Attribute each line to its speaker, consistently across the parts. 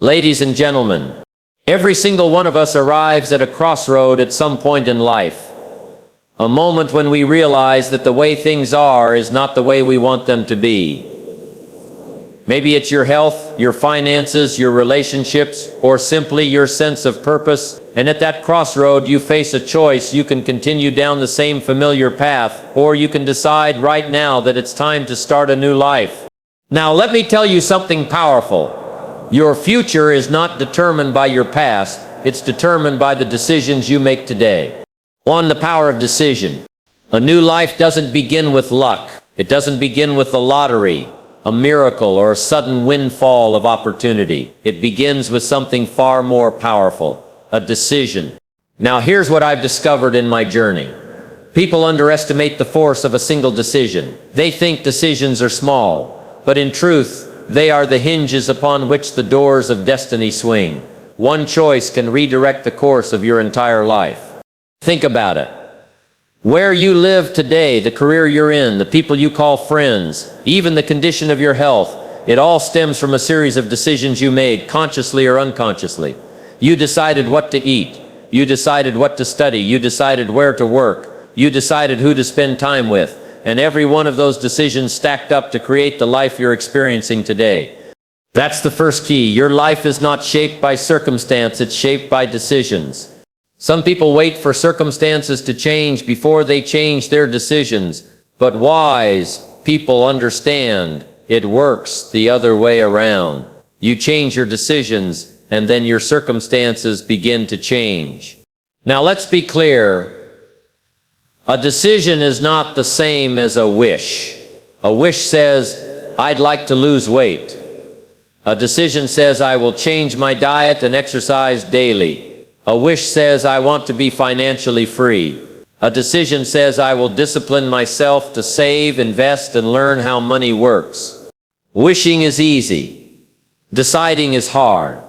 Speaker 1: Ladies and gentlemen, every single one of us arrives at a crossroad at some point in life. A moment when we realize that the way things are is not the way we want them to be. Maybe it's your health, your finances, your relationships, or simply your sense of purpose. And at that crossroad, you face a choice. You can continue down the same familiar path, or you can decide right now that it's time to start a new life. Now, let me tell you something powerful. Your future is not determined by your past. It's determined by the decisions you make today. 1. The power of decision. A new life doesn't begin with luck. It doesn't begin with the lottery, a miracle, or a sudden windfall of opportunity. It begins with something far more powerful, a decision. Now, here's what I've discovered in my journey. People underestimate the force of a single decision. They think decisions are small, but in truth, they are the hinges upon which the doors of destiny swing. One choice can redirect the course of your entire life. Think about it. Where you live today, the career you're in, the people you call friends, even the condition of your health, it all stems from a series of decisions you made, consciously or unconsciously. You decided what to eat. You decided what to study. You decided where to work. You decided who to spend time with. And every one of those decisions stacked up to create the life you're experiencing today. That's the first key. Your life is not shaped by circumstance, it's shaped by decisions. Some people wait for circumstances to change before they change their decisions, but wise people understand it works the other way around. You change your decisions, and then your circumstances begin to change. Now let's be clear. A decision is not the same as a wish. A wish says, I'd like to lose weight. A decision says, I will change my diet and exercise daily. A wish says, I want to be financially free. A decision says, I will discipline myself to save, invest, and learn how money works. Wishing is easy. Deciding is hard.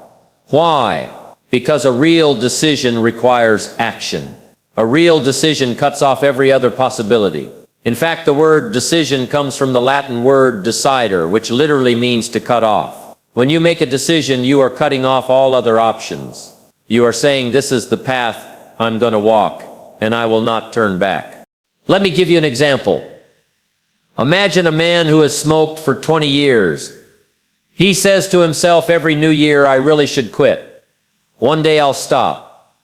Speaker 1: Why? Because a real decision requires action. A real decision cuts off every other possibility. In fact, the word decision comes from the Latin word decider, which literally means to cut off. When you make a decision, you are cutting off all other options. You are saying, this is the path I'm going to walk, and I will not turn back. Let me give you an example. Imagine a man who has smoked for 20 years. He says to himself every new year, I really should quit. One day I'll stop.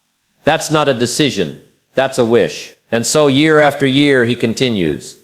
Speaker 1: That's not a decision. That's a wish. And so year after year he continues.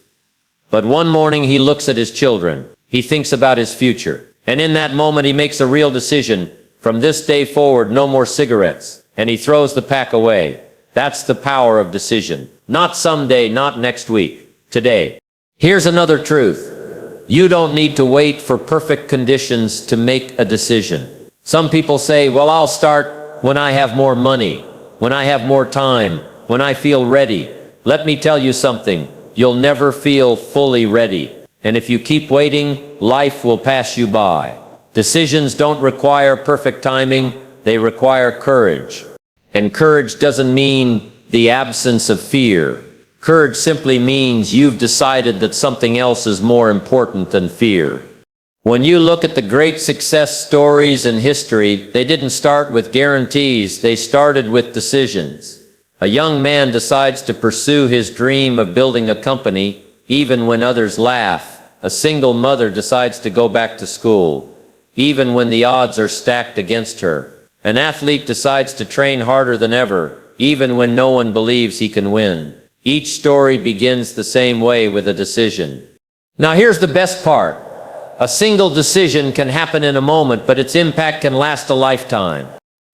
Speaker 1: But one morning he looks at his children. He thinks about his future. And in that moment he makes a real decision. From this day forward, no more cigarettes. And he throws the pack away. That's the power of decision. Not someday, not next week. Today. Here's another truth. You don't need to wait for perfect conditions to make a decision. Some people say, well, I'll start when I have more money, when I have more time, when I feel ready. Let me tell you something. You'll never feel fully ready. And if you keep waiting, life will pass you by. Decisions don't require perfect timing. They require courage. And courage doesn't mean the absence of fear. Courage simply means you've decided that something else is more important than fear. When you look at the great success stories in history, they didn't start with guarantees. They started with decisions. A young man decides to pursue his dream of building a company, even when others laugh. A single mother decides to go back to school, even when the odds are stacked against her. An athlete decides to train harder than ever, even when no one believes he can win. Each story begins the same way, with a decision. Now here's the best part. A single decision can happen in a moment, but its impact can last a lifetime.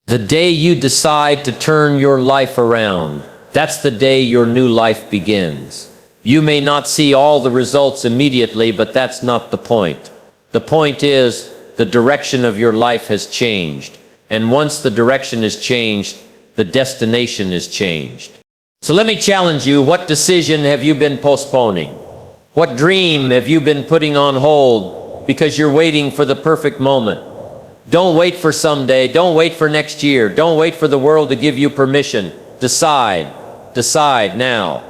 Speaker 1: The day you decide to turn your life around, that's the day your new life begins. You may not see all the results immediately, but that's not the point. The point is, the direction of your life has changed. And once the direction is changed, the destination is changed. So let me challenge you. What decision have you been postponing? What dream have you been putting on hold because you're waiting for the perfect moment? Don't wait for someday. Don't wait for next year. Don't wait for the world to give you permission. Decide. Decide now.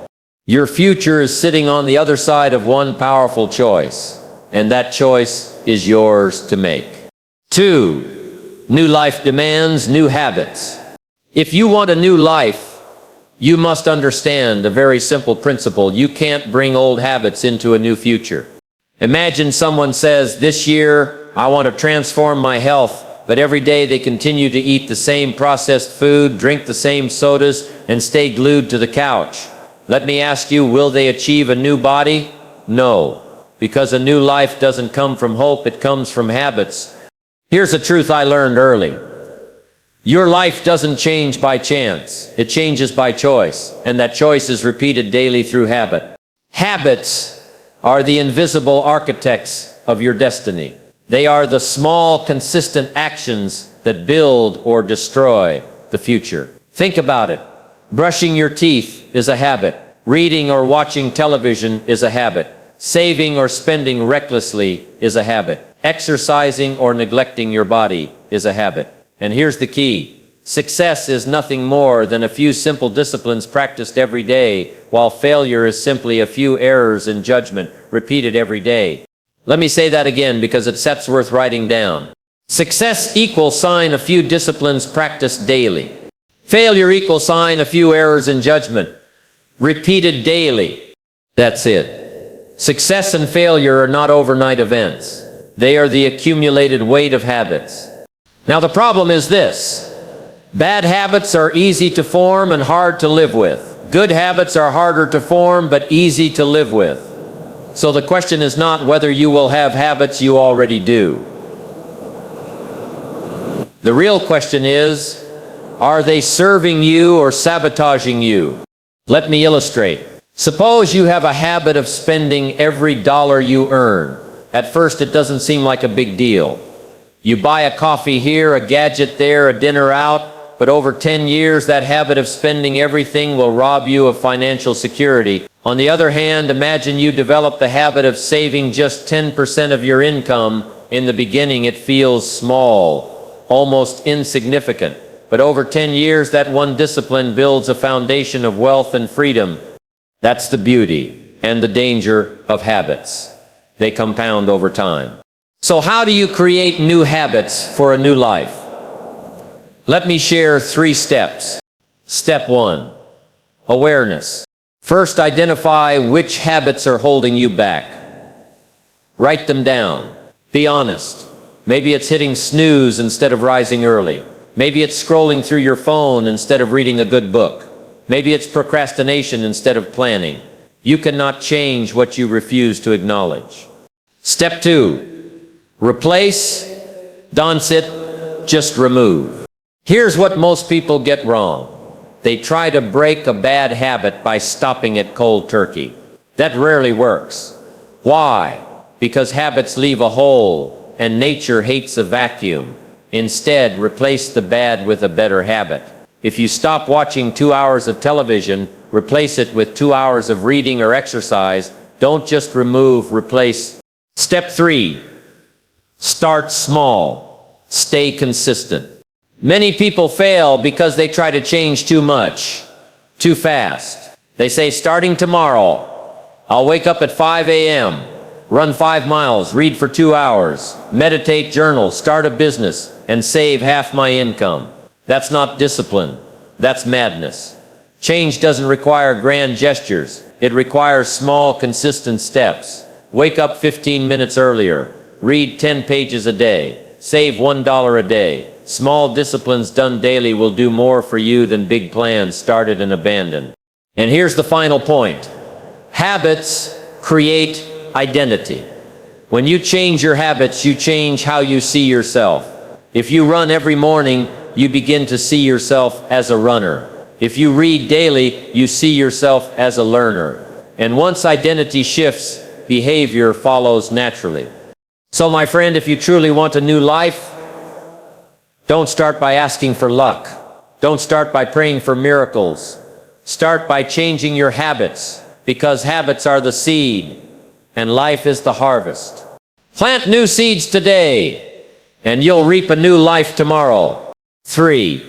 Speaker 1: Your future is sitting on the other side of one powerful choice, and that choice is yours to make. 2. New life demands new habits. If you want a new life, you must understand a very simple principle. You can't bring old habits into a new future. Imagine someone says, this year I want to transform my health, but every day they continue to eat the same processed food, drink the same sodas, and stay glued to the couch. Let me ask you, will they achieve a new body? No, because a new life doesn't come from hope, it comes from habits. Here's a truth I learned early. Your life doesn't change by chance. It changes by choice, and that choice is repeated daily through habit. Habits are the invisible architects of your destiny. They are the small, consistent actions that build or destroy the future. Think about it. Brushing your teeth is a habit. Reading or watching television is a habit. Saving or spending recklessly is a habit. Exercising or neglecting your body is a habit. And here's the key. Success is nothing more than a few simple disciplines practiced every day, while failure is simply a few errors in judgment repeated every day. Let me say that again because that's worth writing down. Success equals sign a few disciplines practiced daily. Failure equals sign a few errors in judgment repeated daily. That's it. Success and failure are not overnight events. They are the accumulated weight of habits. Now the problem is this. Bad habits are easy to form and hard to live with. Good habits are harder to form but easy to live with. So the question is not whether you will have habits, you already do. The real question is, are they serving you or sabotaging you? Let me illustrate. Suppose you have a habit of spending every dollar you earn. At first it doesn't seem like a big deal. You buy a coffee here, a gadget there, a dinner out, but over 10 years that habit of spending everything will rob you of financial security. On the other hand, imagine you develop the habit of saving just 10% of your income. In the beginning it feels small, almost insignificant. But over 10 years that one discipline builds a foundation of wealth and freedom. That's the beauty and the danger of habits. They compound over time. So how do you create new habits for a new life? Let me share 3 steps. Step 1, awareness. First, identify which habits are holding you back. Write them down. Be honest. Maybe it's hitting snooze instead of rising early. Maybe it's scrolling through your phone instead of reading a good book. Maybe it's procrastination instead of planning. You cannot change what you refuse to acknowledge. Step 2, replace, don't sit, just remove. Here's what most people get wrong. They try to break a bad habit by stopping it cold turkey. That rarely works. Why? Because habits leave a hole, and nature hates a vacuum. Instead, replace the bad with a better habit. If you stop watching 2 hours of television, replace it with 2 hours of reading or exercise. Don't just remove, replace. Step 3, start small. Stay consistent. Many people fail because they try to change too much, too fast. They say, starting tomorrow, I'll wake up at 5 a.m., run 5 miles, read for 2 hours, meditate, journal, start a business, and save half my income. That's not discipline. That's madness. Change doesn't require grand gestures. It requires small, consistent steps. Wake up 15 minutes earlier. Read 10 pages a day. Save $1 a day. Small disciplines done daily will do more for you than big plans started and abandoned. And here's the final point. Habits create identity. When you change your habits, you change how you see yourself. If you run every morning, you begin to see yourself as a runner. If you read daily, you see yourself as a learner. And once identity shifts, behavior follows naturally. So my friend, if you truly want a new life, don't start by asking for luck. Don't start by praying for miracles. Start by changing your habits, because habits are the seed, and life is the harvest. Plant new seeds today, and you'll reap a new life tomorrow. 3,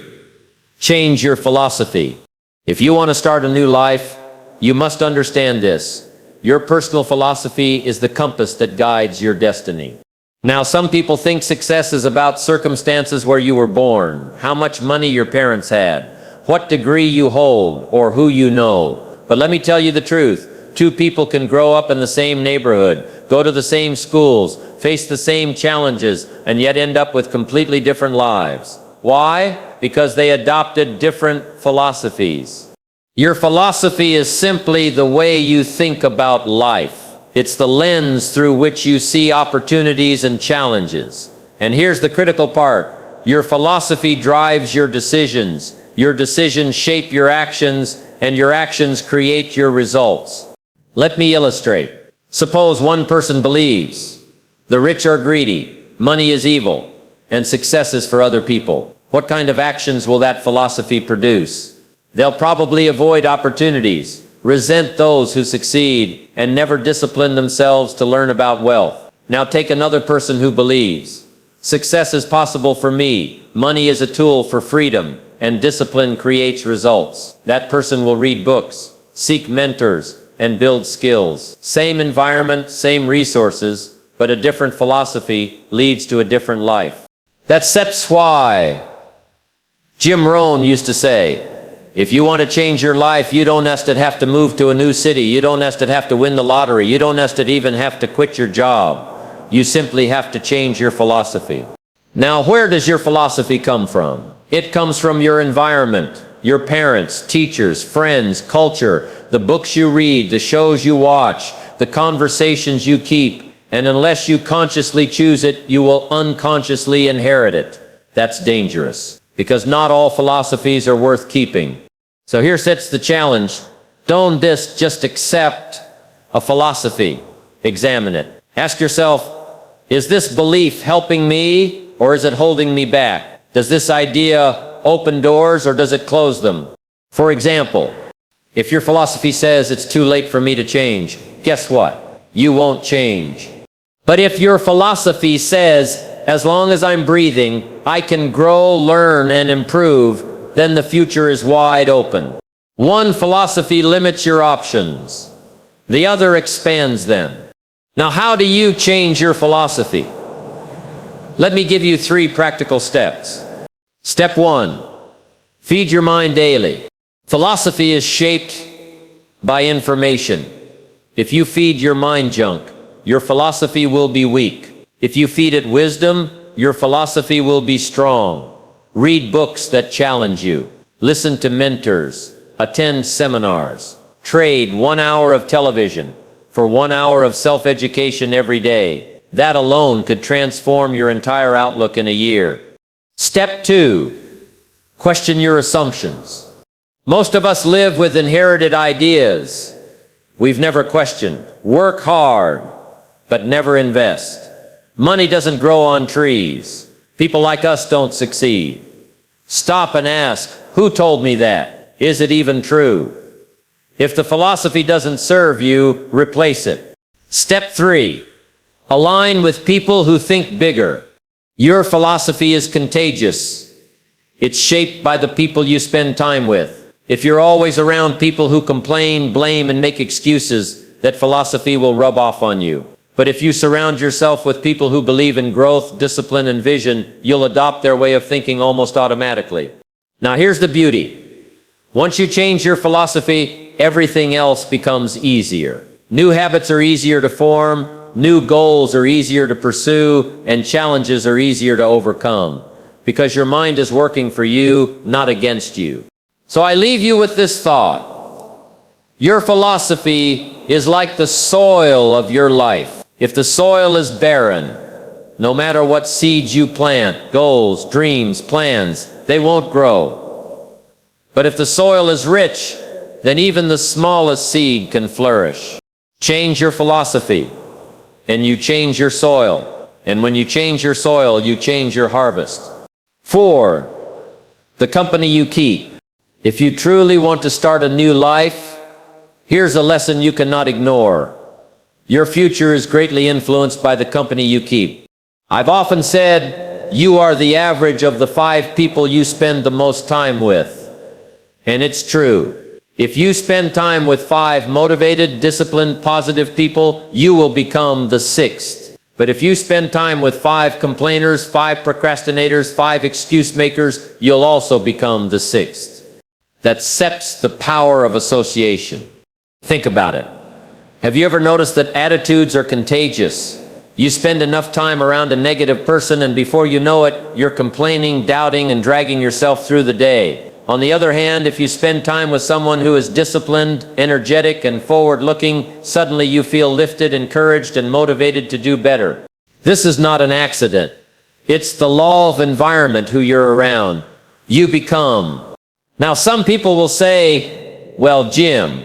Speaker 1: change your philosophy. If you want to start a new life, you must understand this. Your personal philosophy is the compass that guides your destiny. Now, some people think success is about circumstances where you were born, how much money your parents had, what degree you hold, or who you know. But let me tell you the truth. Two people can grow up in the same neighborhood, go to the same schools, face the same challenges, and yet end up with completely different lives. Why? Because they adopted different philosophies. Your philosophy is simply the way you think about life. It's the lens through which you see opportunities and challenges. And here's the critical part. Your philosophy drives your decisions. Your decisions shape your actions, and your actions create your results. Let me illustrate. Suppose one person believes the rich are greedy, money is evil, and success is for other people. What kind of actions will that philosophy produce? They'll probably avoid opportunities, resent those who succeed, and never discipline themselves to learn about wealth. Now take another person who believes success is possible for me, money is a tool for freedom, and discipline creates results. That person will read books, seek mentors, and build skills. Same environment, same resources, but a different philosophy leads to a different life. That's why Jim Rohn used to say, if you want to change your life, you don't have to move to a new city. You don't have to win the lottery. You don't even have to quit your job. You simply have to change your philosophy. Now, where does your philosophy come from? It comes from your environment, your parents, teachers, friends, culture, the books you read, the shows you watch, the conversations you keep. And unless you consciously choose it, you will unconsciously inherit it. That's dangerous, because not all philosophies are worth keeping. So here sits the challenge. Don't just accept a philosophy. Examine it. Ask yourself, is this belief helping me, or is it holding me back? Does this idea open doors, or does it close them? For example, if your philosophy says it's too late for me to change, guess what? You won't change. But if your philosophy says, as long as I'm breathing, I can grow, learn, and improve, then the future is wide open. One philosophy limits your options. The other expands them. Now, how do you change your philosophy? Let me give you 3 practical steps. Step 1, feed your mind daily. Philosophy is shaped by information. If you feed your mind junk, your philosophy will be weak. If you feed it wisdom, your philosophy will be strong. Read books that challenge you. Listen to mentors. Attend seminars. Trade 1 hour of television for 1 hour of self-education every day. That alone could transform your entire outlook in a year. Step 2, question your assumptions. Most of us live with inherited ideas we've never questioned. Work hard, but never invest. Money doesn't grow on trees. People like us don't succeed. Stop and ask, who told me that? Is it even true? If the philosophy doesn't serve you, replace it. Step 3, align with people who think bigger. Your philosophy is contagious. It's shaped by the people you spend time with. If you're always around people who complain, blame, and make excuses, that philosophy will rub off on you. But if you surround yourself with people who believe in growth, discipline, and vision, you'll adopt their way of thinking almost automatically. Now here's the beauty. Once you change your philosophy, everything else becomes easier. New habits are easier to form, new goals are easier to pursue, and challenges are easier to overcome. Because your mind is working for you, not against you. So I leave you with this thought. Your philosophy is like the soil of your life. If the soil is barren, no matter what seeds you plant, goals, dreams, plans, they won't grow. But if the soil is rich, then even the smallest seed can flourish. Change your philosophy, and you change your soil. And when you change your soil, you change your harvest. 4, the company you keep. If you truly want to start a new life, here's a lesson you cannot ignore. Your future is greatly influenced by the company you keep. I've often said, you are the average of the 5 people you spend the most time with. And it's true. If you spend time with 5 motivated, disciplined, positive people, you will become the 6th. But if you spend time with 5 complainers, 5 procrastinators, 5 excuse makers, you'll also become the 6th. That sets the power of association. Think about it. Have you ever noticed that attitudes are contagious? You spend enough time around a negative person and before you know it, you're complaining, doubting, and dragging yourself through the day. On the other hand, if you spend time with someone who is disciplined, energetic, and forward-looking, suddenly you feel lifted, encouraged, and motivated to do better. This is not an accident. It's the law of environment who you're around. You become. Now, some people will say, well, Jim,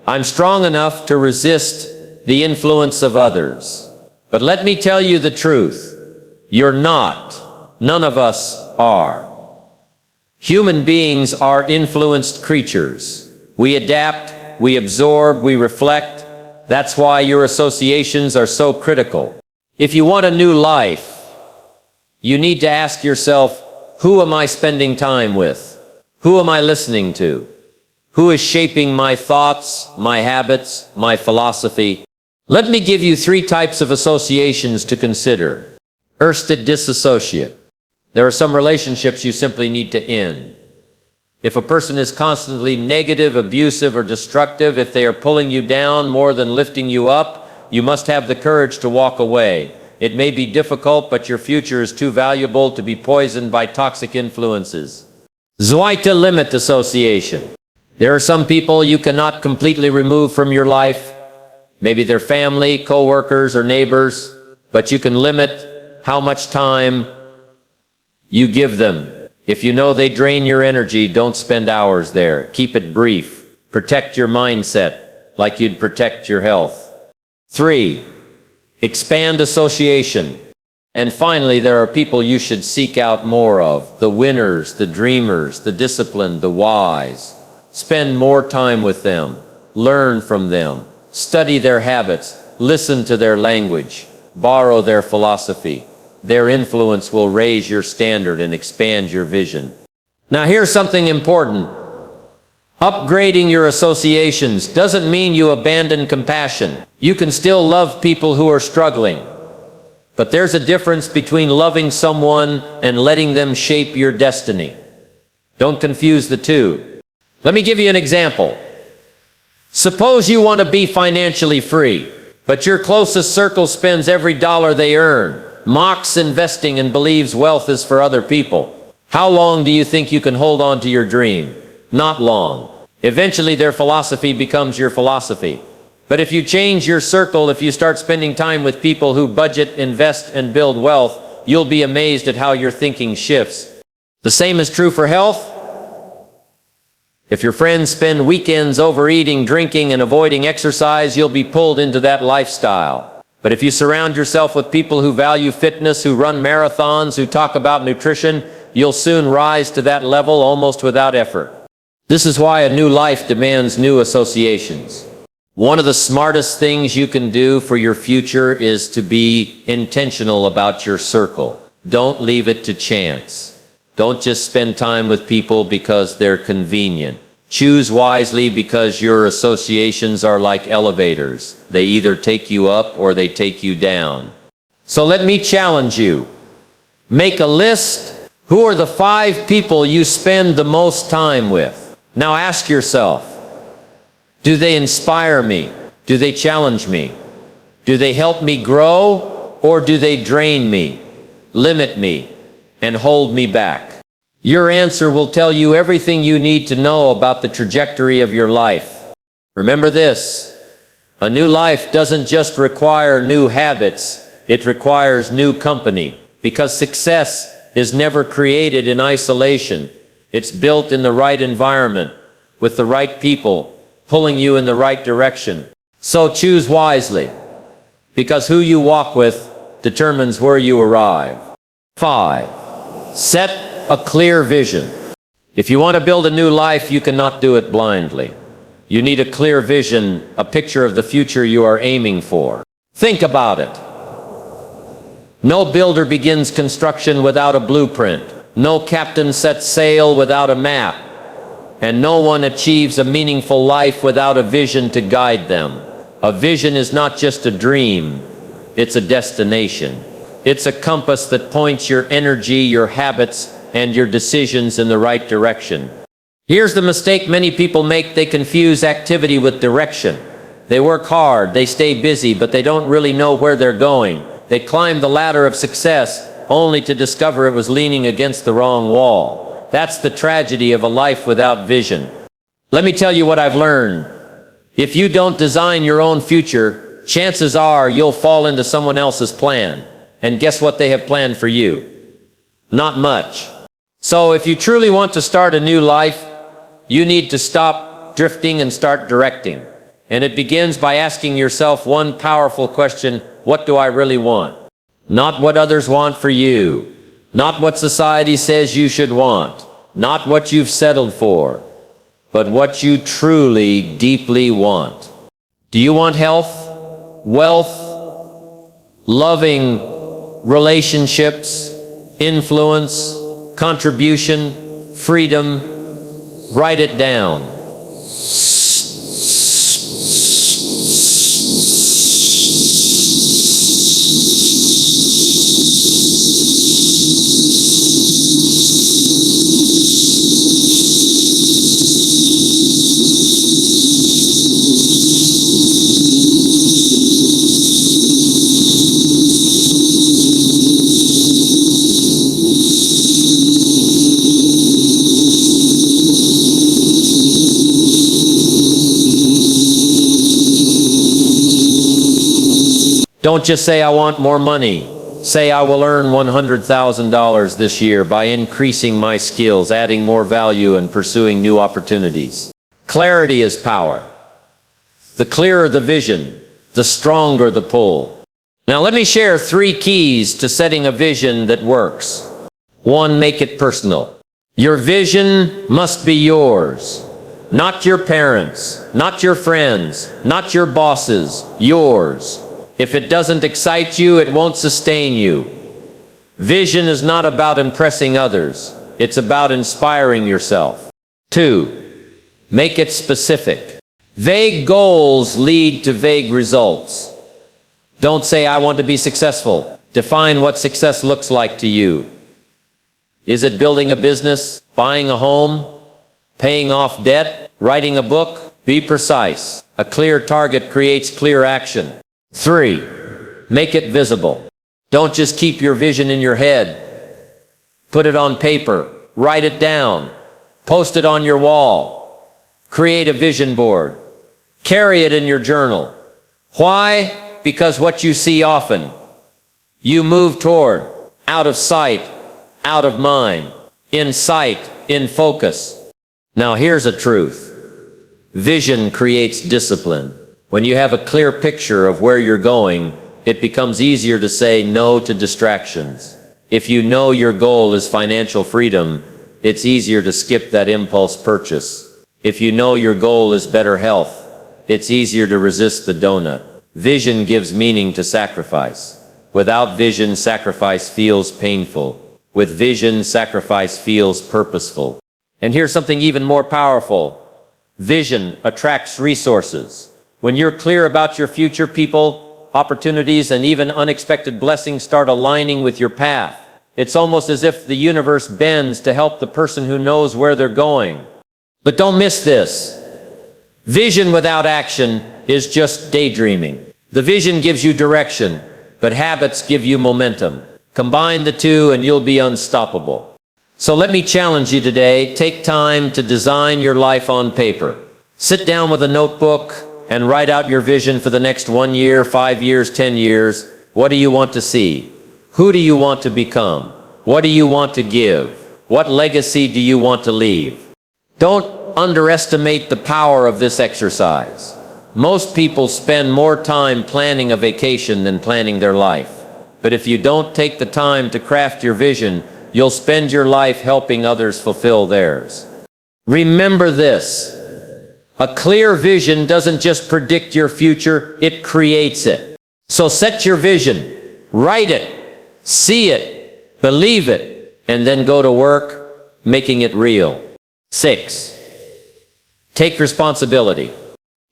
Speaker 1: I'm strong enough to resist the influence of others. But let me tell you the truth. You're not. None of us are. Human beings are influenced creatures. We adapt, we absorb, we reflect. That's why your associations are so critical. If you want a new life, you need to ask yourself, who am I spending time with? Who am I listening to? Who is shaping my thoughts, my habits, my philosophy? Let me give you 3 types of associations to consider. First, disassociate. There are some relationships you simply need to end. If a person is constantly negative, abusive, or destructive, if they are pulling you down more than lifting you up, you must have the courage to walk away. It may be difficult, but your future is too valuable to be poisoned by toxic influences. Zweite, limit association. There are some people you cannot completely remove from your life. Maybe they're family, co-workers, or neighbors, but you can limit how much time you give them. If you know they drain your energy, don't spend hours there. Keep it brief. Protect your mindset like you'd protect your health. 3, expand association. And finally, there are people you should seek out more of. The winners, the dreamers, the disciplined, the wise. Spend more time with them. Learn from them. Study their habits. Listen to their language. Borrow their philosophy. Their influence will raise your standard and expand your vision. Now here's something important. Upgrading your associations doesn't mean you abandon compassion. You can still love people who are struggling. But there's a difference between loving someone and letting them shape your destiny. Don't confuse the two. Let me give you an example. Suppose you want to be financially free, but your closest circle spends every dollar they earn, mocks investing, and believes wealth is for other people. How long do you think you can hold on to your dream? Not long. Eventually their philosophy becomes your philosophy. But if you change your circle, if you start spending time with people who budget, invest, and build wealth, you'll be amazed at how your thinking shifts. The same is true for health. If your friends spend weekends overeating, drinking, and avoiding exercise, you'll be pulled into that lifestyle. But if you surround yourself with people who value fitness, who run marathons, who talk about nutrition, you'll soon rise to that level almost without effort. This is why a new life demands new associations. One of the smartest things you can do for your future is to be intentional about your circle. Don't leave it to chance. Don't just spend time with people because they're convenient. Choose wisely, because your associations are like elevators. They either take you up or they take you down. So let me challenge you. Make a list. Who are the 5 people you spend the most time with? Now ask yourself, do they inspire me? Do they challenge me? Do they help me grow, or do they drain me, limit me, and hold me back? Your answer will tell you everything you need to know about the trajectory of your life. Remember this, a new life doesn't just require new habits, it requires new company, because success is never created in isolation. It's built in the right environment, with the right people, pulling you in the right direction. So choose wisely, because who you walk with determines where you arrive. 5. Set a clear vision. If you want to build a new life, you cannot do it blindly. You need a clear vision, a picture of the future you are aiming for. Think about it. No builder begins construction without a blueprint. No captain sets sail without a map. And no one achieves a meaningful life without a vision to guide them. A vision is not just a dream. it's a destination. It's a compass that points your energy, your habits, and your decisions in the right direction. Here's the mistake many people make. They confuse activity with direction. They work hard, they stay busy, but they don't really know where they're going. They climb the ladder of success only to discover it was leaning against the wrong wall. That's the tragedy of a life without vision. Let me tell you what I've learned. If you don't design your own future, chances are you'll fall into someone else's plan. And guess what they have planned for you? Not much. So if you truly want to start a new life, you need to stop drifting and start directing. And it begins by asking yourself one powerful question: what do I really want? Not what others want for you. Not what society says you should want. Not what you've settled for. But what you truly, deeply want. Do you want health, wealth, loving relationships, influence, contribution, freedom? Write it down. Don't just say, I want more money. Say, I will earn $100,000 this year by increasing my skills, adding more value, and pursuing new opportunities. Clarity is power. The clearer the vision, the stronger the pull. Now let me share 3 keys to setting a vision that works. 1, make it personal. Your vision must be yours. Not your parents, not your friends, not your bosses, yours. If it doesn't excite you, it won't sustain you. Vision is not about impressing others. It's about inspiring yourself. 2, make it specific. Vague goals lead to vague results. Don't say, I want to be successful. Define what success looks like to you. Is it building a business, buying a home, paying off debt, writing a book? Be precise. A clear target creates clear action. 3, make it visible. Don't just keep your vision in your head. Put it on paper. Write it down. Post it on your wall. Create a vision board. Carry it in your journal. Why? Because what you see often, you move toward. Out of sight, out of mind. In sight, in focus. Now here's a truth. Vision creates discipline. When you have a clear picture of where you're going, it becomes easier to say no to distractions. If you know your goal is financial freedom, it's easier to skip that impulse purchase. If you know your goal is better health, it's easier to resist the donut. Vision gives meaning to sacrifice. Without vision, sacrifice feels painful. With vision, sacrifice feels purposeful. And here's something even more powerful. Vision attracts resources. When you're clear about your future, people, opportunities, and even unexpected blessings start aligning with your path. It's almost as if the universe bends to help the person who knows where they're going. But don't miss this. Vision without action is just daydreaming. The vision gives you direction, but habits give you momentum. Combine the two and you'll be unstoppable. So let me challenge you today. Take time to design your life on paper. Sit down with a notebook and write out your vision for the next 1 year, 5 years, 10 years. What do you want to see? Who do you want to become? What do you want to give? What legacy do you want to leave? Don't underestimate the power of this exercise. Most people spend more time planning a vacation than planning their life. But if you don't take the time to craft your vision, you'll spend your life helping others fulfill theirs. Remember this. A clear vision doesn't just predict your future, it creates it. So set your vision, write it, see it, believe it, and then go to work making it real. 6, take responsibility.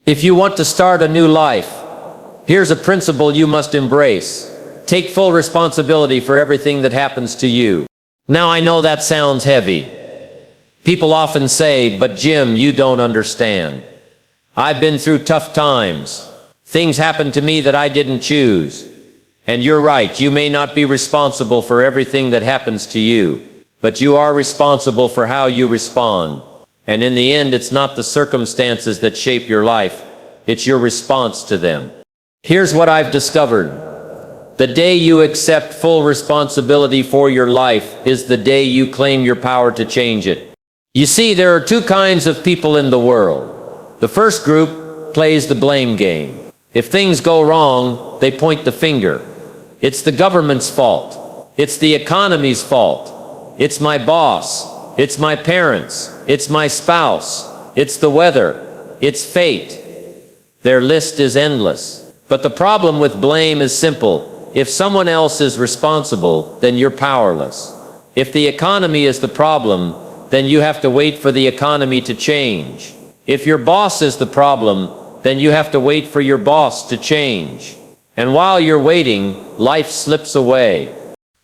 Speaker 1: If you want to start a new life, Here's a principle you must embrace. Take full responsibility for everything that happens to you. Now I know that sounds heavy. People often say, "But Jim, you don't understand. I've been through tough times. Things happened to me that I didn't choose." And you're right, you may not be responsible for everything that happens to you, but you are responsible for how you respond. And in the end, it's not the circumstances that shape your life, it's your response to them. Here's what I've discovered. The day you accept full responsibility for your life is the day you claim your power to change it. You see, there are two kinds of people in the world. The first group plays the blame game. If things go wrong, they point the finger. It's the government's fault. It's the economy's fault. It's my boss. It's my parents. It's my spouse. It's the weather. It's fate. Their list is endless. But the problem with blame is simple. If someone else is responsible, then you're powerless. If the economy is the problem, then you have to wait for the economy to change. If your boss is the problem, then you have to wait for your boss to change. And while you're waiting, life slips away.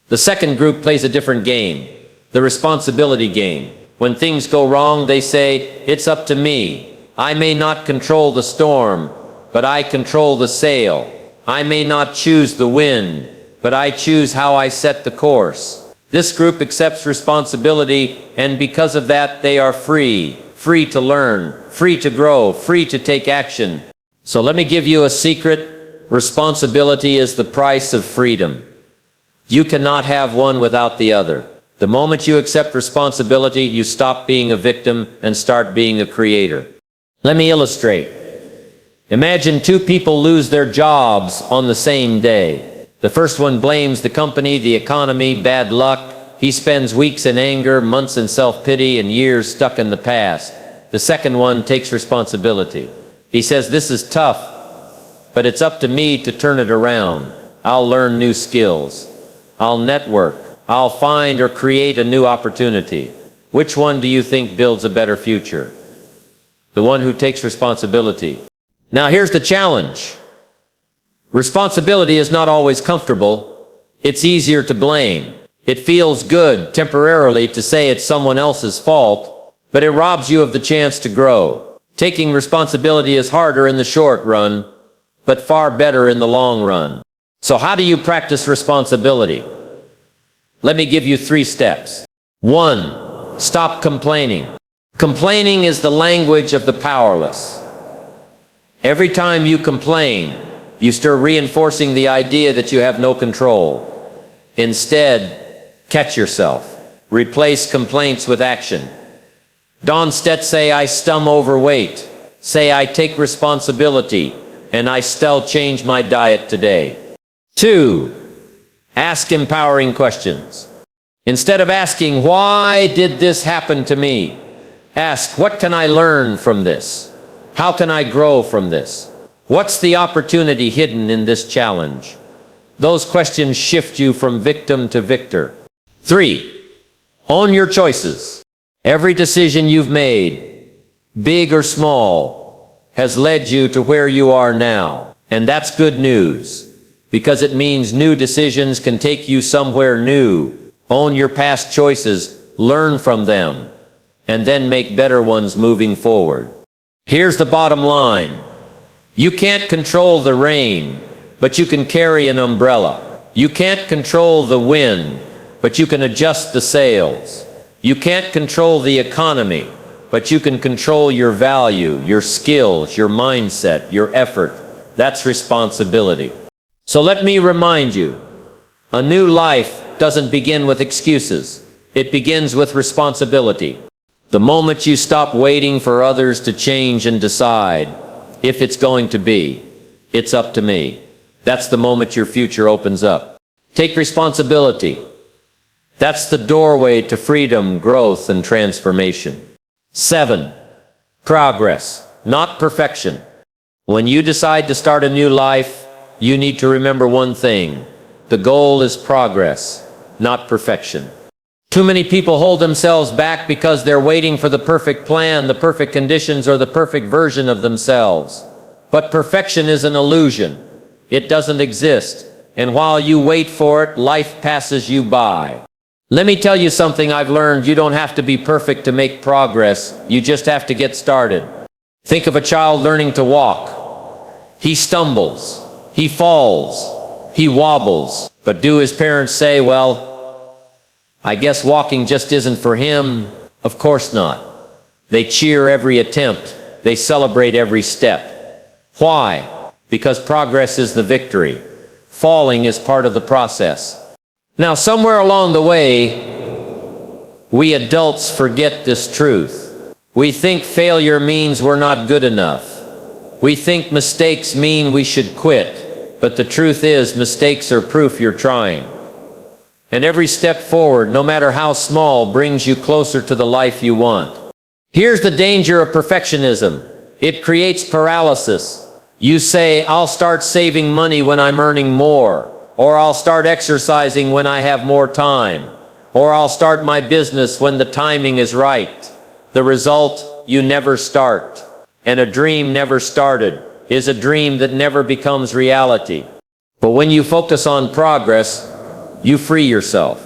Speaker 1: The second group plays a different game, the responsibility game. When things go wrong, they say, "It's up to me. I may not control the storm, but I control the sail. I may not choose the wind, but I choose how I set the course." This group accepts responsibility, and because of that, they are free. Free to learn, free to grow, free to take action. So let me give you a secret. Responsibility is the price of freedom. You cannot have one without the other. The moment you accept responsibility, you stop being a victim and start being a creator. Let me illustrate. Imagine two people lose their jobs on the same day. The first one blames the company, the economy, bad luck. He spends weeks in anger, months in self-pity, and years stuck in the past. The second one takes responsibility. He says, "This is tough, but it's up to me to turn it around. I'll learn new skills. I'll network. I'll find or create a new opportunity." Which one do you think builds a better future? The one who takes responsibility. Now here's the challenge. Responsibility is not always comfortable. It's easier to blame. It feels good temporarily to say it's someone else's fault, but it robs you of the chance to grow. Taking responsibility is harder in the short run, but far better in the long run. So how do you practice responsibility? Let me give you 3 steps. 1. Stop complaining. Complaining is the language of the powerless. Every time you complain, you start reinforcing the idea that you have no control. Instead, catch yourself. Replace complaints with action. Don't say, "I stum overweight." Say, "I take responsibility, and I still change my diet today." 2. Ask empowering questions. Instead of asking, "Why did this happen to me?" ask, "What can I learn from this? How can I grow from this? What's the opportunity hidden in this challenge?" Those questions shift you from victim to victor. 3. Own your choices. Every decision you've made, big or small, has led you to where you are now. And that's good news, because it means new decisions can take you somewhere new. Own your past choices, learn from them, and then make better ones moving forward. Here's the bottom line. You can't control the rain, but you can carry an umbrella. You can't control the wind, but you can adjust the sails. You can't control the economy, but you can control your value, your skills, your mindset, your effort. That's responsibility. So let me remind you, a new life doesn't begin with excuses. It begins with responsibility. The moment you stop waiting for others to change and decide if it's going to be, "It's up to me," that's the moment your future opens up. Take responsibility. That's the doorway to freedom, growth, and transformation. 7. Progress, not perfection. When you decide to start a new life, you need to remember one thing. The goal is progress, not perfection. Too many people hold themselves back because they're waiting for the perfect plan, the perfect conditions, or the perfect version of themselves. But perfection is an illusion. It doesn't exist. And while you wait for it, life passes you by. Let me tell you something I've learned. You don't have to be perfect to make progress. You just have to get started. Think of a child learning to walk. He stumbles, he falls, he wobbles. But do his parents say, well, I guess walking just isn't for him? Of course not. They cheer every attempt. They celebrate every step. Why? Because progress is the victory. Falling is part of the process. Now, somewhere along the way, we adults forget this truth. We think failure means we're not good enough. We think mistakes mean we should quit. But the truth is, mistakes are proof you're trying. And every step forward, no matter how small, brings you closer to the life you want. Here's the danger of perfectionism. It creates paralysis. You say, I'll start saving money when I'm earning more. Or I'll start exercising when I have more time. Or I'll start my business when the timing is right. The result, you never start. And a dream never started is a dream that never becomes reality. But when you focus on progress, you free yourself.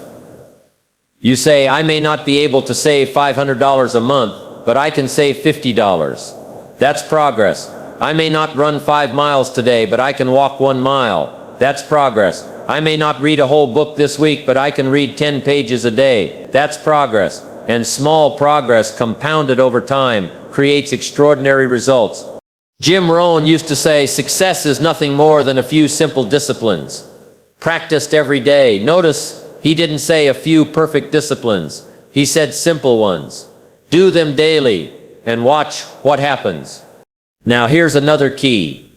Speaker 1: You say, I may not be able to save $500 a month, but I can save $50. That's progress. I may not run 5 miles today, but I can walk 1 mile. That's progress. I may not read a whole book this week, but I can read 10 pages a day. That's progress. And small progress compounded over time creates extraordinary results. Jim Rohn used to say, success is nothing more than a few simple disciplines, practiced every day. Notice he didn't say a few perfect disciplines. He said simple ones. Do them daily and watch what happens. Now here's another key.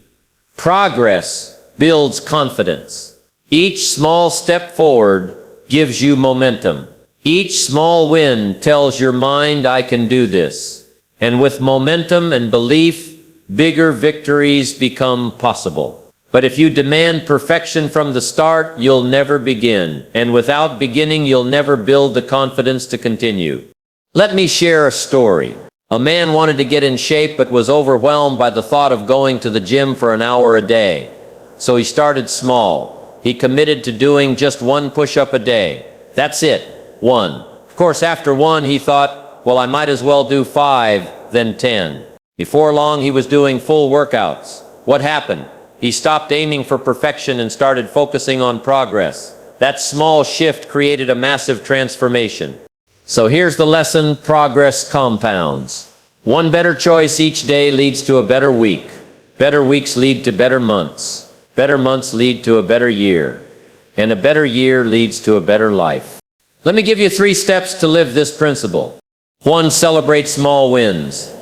Speaker 1: Progress builds confidence. Each small step forward gives you momentum. Each small win tells your mind, I can do this. And with momentum and belief, bigger victories become possible. But if you demand perfection from the start, you'll never begin. And without beginning, you'll never build the confidence to continue. Let me share a story. A man wanted to get in shape but was overwhelmed by the thought of going to the gym for an hour a day. So he started small. He committed to doing just 1 push-up a day. That's it, 1. Of course, after 1, he thought, well, I might as well do 5, then 10. Before long, he was doing full workouts. What happened? He stopped aiming for perfection and started focusing on progress. That small shift created a massive transformation. So here's the lesson: progress compounds. 1 better choice each day leads to a better week. Better weeks lead to better months. Better months lead to a better year. And a better year leads to a better life. Let me give you 3 steps to live this principle. 1, celebrate small wins.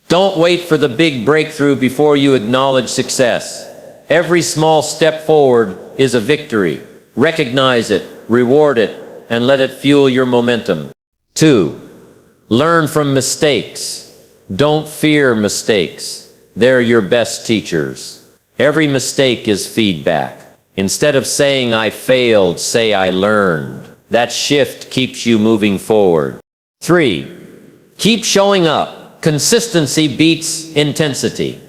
Speaker 1: Don't wait for the big breakthrough before you acknowledge success. Every small step forward is a victory. Recognize it, reward it, and let it fuel your momentum. 2, learn from mistakes. Don't fear mistakes. They're your best teachers. Every mistake is feedback. Instead of saying, I failed, say, I learned. That shift keeps you moving forward. 3, keep showing up. Consistency beats intensity.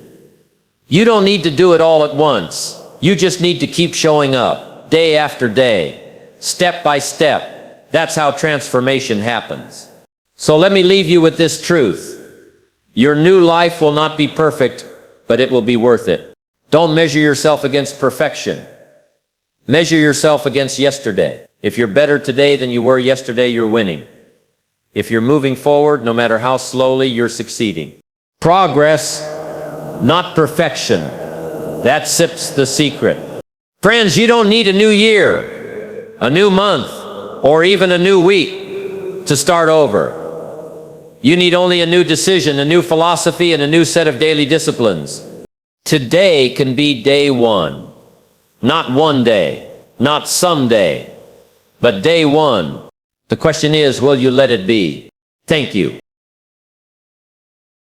Speaker 1: You don't need to do it all at once. You just need to keep showing up, day after day, step by step. That's how transformation happens. So let me leave you with this truth. Your new life will not be perfect, but it will be worth it. Don't measure yourself against perfection. Measure yourself against yesterday. If you're better today than you were yesterday, you're winning. If you're moving forward, no matter how slowly, you're succeeding. Progress, not perfection. That's the secret. Friends, you don't need a new year, a new month, or even a new week to start over. You need only a new decision, a new philosophy, and a new set of daily disciplines. Today can be day 1. Not one day, not someday, but day 1. The question is, will you let it be? Thank you.